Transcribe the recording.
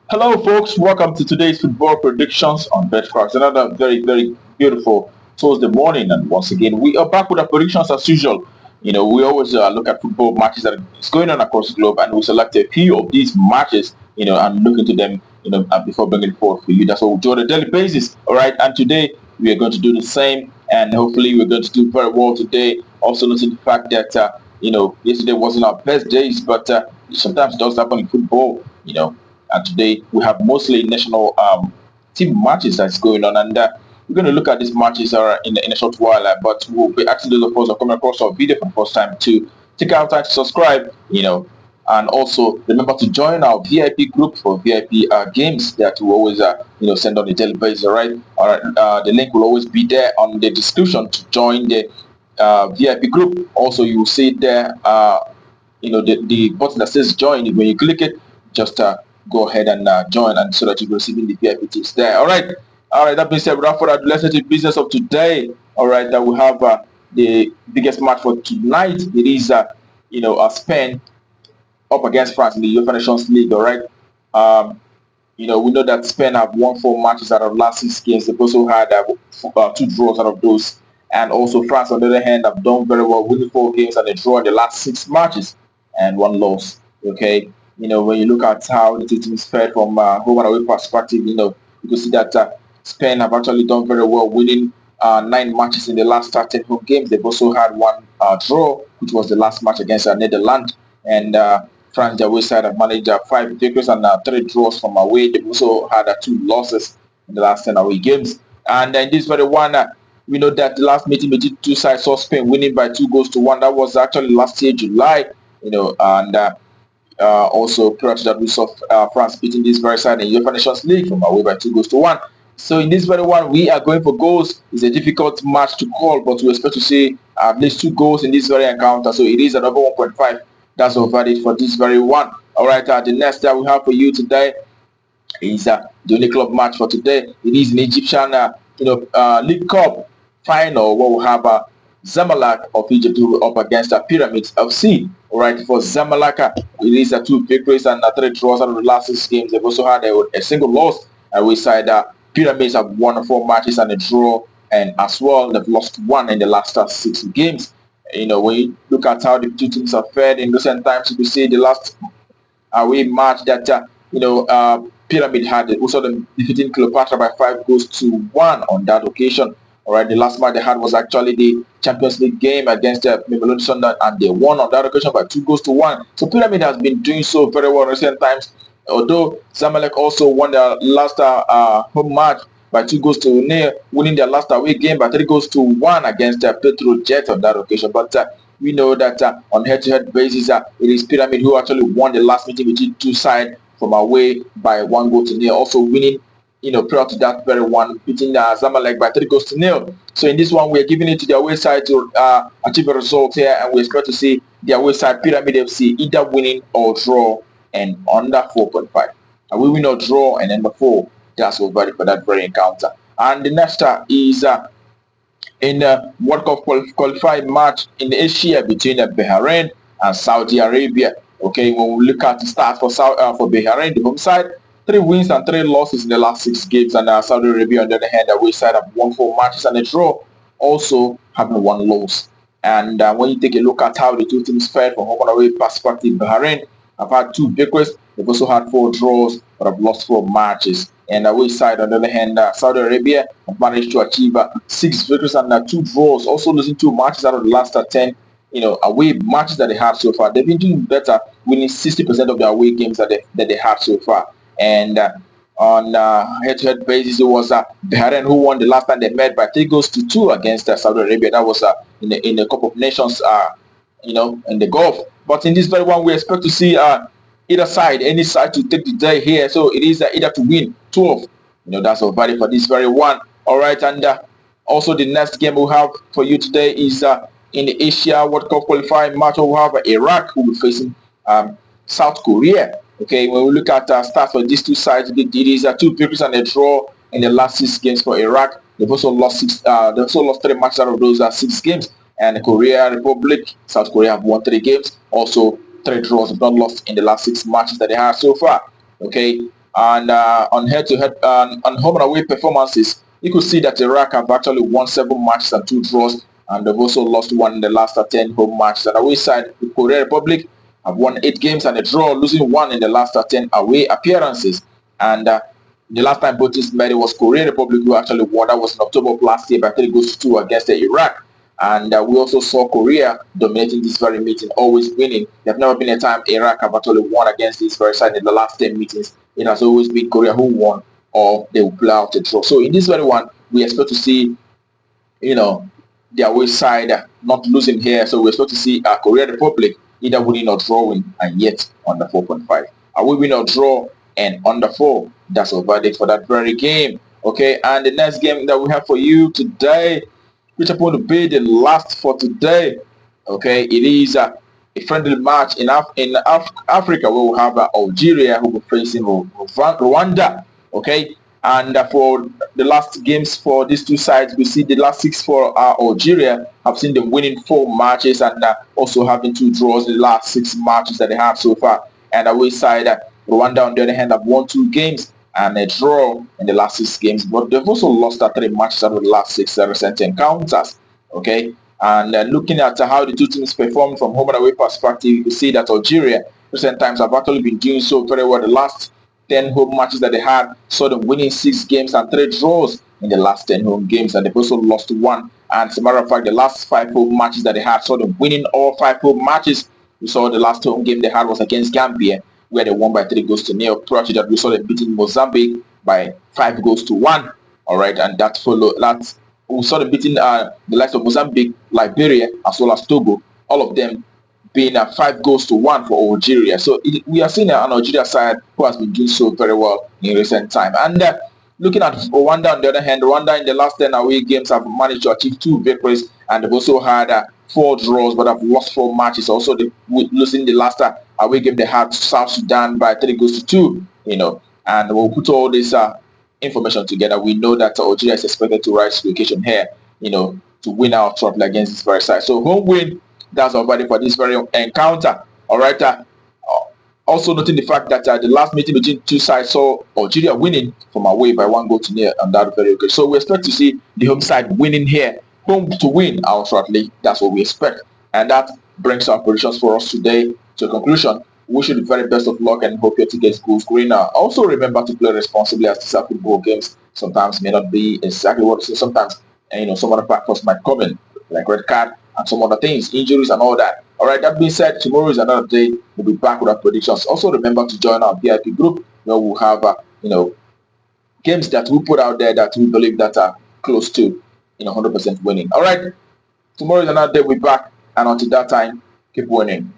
Hello, folks. Welcome to today's football predictions on Betfax. Another very beautiful Thursday morning, and once again, we are back with our predictions as usual. We always look at football matches that is going on across the globe, and we select a few of these matches, and look into them, before bringing it forward for you. That's what we do on a daily basis. All right, and today we are going to do the same, and hopefully we're going to do very well today. Also, noting the fact that yesterday wasn't our best days, but sometimes it does happen in football. And today we have mostly national team matches that's going on, and we're going to look at these matches in a short while. But we'll be asking those of us who are coming across our video for the first time to take out time to subscribe. And also remember to join our VIP group for VIP games that we always send on a daily basis. All right. The link will always be there on the description to join the VIP group. Also, you will see there. The button that says join. When you click it, just go ahead and join, and so that you'll be receiving the VIP tips there. All right. That being said, without further ado, let's get to the business of today. All right, that we have the biggest match for tonight. It is Spain up against France in the UEFA Nations League. All right. We know that Spain have won 4 matches out of last 6 games. They've also had 2 draws out of those. And also France, on the other hand, have done very well, winning 4 games and a draw in the last 6 matches and 1 loss. Okay. When you look at how the two teams fared from home and away perspective, you can see that Spain have actually done very well, winning 9 matches in the last 13 home games. They've also had one draw, which was the last match against Netherlands. And France, their away side, have managed 5 victories and 3 draws from away. They've also had 2 losses in the last 10 away games. And in this very one, we know that the last meeting between two sides saw Spain winning by 2 goals to 1. That was actually last year, July. And also prior to that, we saw France beating this very side in UEFA Nations League from away by 2 goals to 1. So in this very one, we are going for goals. It's a difficult match to call, but we expect to see at least 2 goals in this very encounter. So it is another 1.5. That's our verdict for this very one. All right, the next that we have for you today is the only club match for today. It is an Egyptian, League Cup final where we have Zamalek of Egypt up against Pyramids FC. All right, for Zamalek, it is 2 victories and 3 draws out of the last 6 games. They've also had a single loss. We side Pyramids have won 4 matches and a draw, and as well they've lost 1 in the last 6 games. When you look at how the two teams have fared in recent times, you can see the last away match that Pyramid had also them defeating Cleopatra by 5 goals to 1 on that occasion. All right, the last match they had was actually the Champions League game against Mamelodi Sundowns, and they won on that occasion by 2 goals to 1. So Pyramid has been doing so very well in recent times. Although Zamalek also won their last home match by 2 goals to 0, winning their last away game by 3 goals to 1 against Petrojet on that occasion. But we know that on head-to-head basis, it is Pyramid who actually won the last meeting between two sides from away by 1 goal to 0, also winning, prior to that very one, beating Zamalek by 3 goals to 0. So in this one, we're giving it to the away side to achieve a result here, and we expect to see the away side Pyramid FC either winning or draw and under 4.5. And we win or draw and number 4. That's all valid for that very encounter. And the next is in the World Cup qualifying match in Asia between Bahrain and Saudi Arabia. Okay, when we look at the start for Bahrain, the home side, 3 wins and 3 losses in the last 6 games, and Saudi Arabia on the other hand, the away side have won 4 matches and a draw, also having 1 loss. And when you take a look at how the two teams fared from home and away perspective, Bahrain have had 2 victories. They've also had 4 draws, but have lost 4 matches. And away side, on the other hand, Saudi Arabia have managed to achieve 6 victories and 2 draws, also losing 2 matches out of the last 10 away matches that they had so far. They've been doing better, winning 60% of their away games that they had so far. And on head-to-head basis, it was Bahrain who won the last time they met by 3 goals to 2 against Saudi Arabia. That was in the Cup of Nations, in the Gulf. But in this very one, we expect to see either side, any side to take the day here. So it is either to win 12. That's our value for this very one. All right, and also the next game we have for you today is in the Asia World Cup qualifying match. We have Iraq who will be facing South Korea. Okay, when we look at stats for these two sides, it is 2 victories and a draw in the last 6 games for Iraq. They've also lost 3 matches out of those 6 games. And Korea Republic, South Korea have won 3 games. Also 3 draws, have not lost in the last 6 matches that they have so far. Okay, And on head-to-head, on home and away performances, you could see that Iraq have actually won 7 matches and 2 draws, and they've also lost one in the last 10 home matches. And away side, the Korea Republic have won 8 games and a draw, losing one in the last 10 away appearances. And the last time both teams met, it was Korea Republic who actually won. That was in October of last year by 3 goals to 2 against Iraq. And we also saw Korea dominating this very meeting, always winning. There's never been a time Iraq have actually won against this very side in the last 10 meetings. It has always been Korea who won, or they will play out a draw. So in this very one, we expect to see, you know, the away side not losing here. So we expect to see Korea Republic either winning or drawing, and yet under 4.5. Are we win or draw and under 4? That's our verdict for that very game. Okay, and the next game that we have for you today, which are going to be the last for today. Okay, it is a friendly match in Africa where we have Algeria who will be facing Rwanda. Okay, and for the last games for these two sides, we see the last 6 for Algeria have seen them winning 4 matches and also having 2 draws in the last 6 matches that they have so far. And away side, Rwanda on the other hand have won 2 games and a draw in the last 6 games, but they've also lost 3 matches out of the last 6 recent encounters. Okay, and looking at how the two teams performed from home and away perspective, you can see that Algeria recent times have actually been doing so very well. The last 10 home matches that they had saw them winning 6 games and 3 draws in the last 10 home games, and they've also lost 1. And as a matter of fact, the last 5 home matches that they had saw them winning all 5 home matches. We saw the last home game they had was against Gambia, where they won by 3 goals to 0. Prior to that, we saw them beating Mozambique by 5 goals to 1. All right, and that followed that. We saw them beating the likes of Mozambique, Liberia, as well as Togo. All of them being 5 goals to 1 for Algeria. So we are seeing an Algeria side who has been doing so very well in recent time. And looking at Rwanda on the other hand, Rwanda in the last 10 away games have managed to achieve 2 victories, and they've also had 4 draws, but have lost 4 matches. Also, they losing the last away game they had to South Sudan by 3 goals to 2. And we'll put all this information together. We know that Algeria is expected to rise to the occasion here, to win out shortly against this very side. So home win, that's our verdict for this very encounter. All right. Also noting the fact that the last meeting between two sides saw Algeria winning from away by 1 goal to 0 on that very occasion. So we expect to see the home side winning here, home to win out shortly. That's what we expect. And that brings our predictions for us today to a conclusion. Wish you the very best of luck and hope your tickets go green. Also remember to play responsibly, as these are football games. Sometimes may not be exactly what it is. Sometimes some other factors might come in, like red card and some other things, injuries and all that. All right, that being said, tomorrow is another day. We'll be back with our predictions. Also remember to join our VIP group where we'll have games that we put out there that we believe that are close to 100% winning. All right, tomorrow is another day. We'll be back, and until that time, keep winning.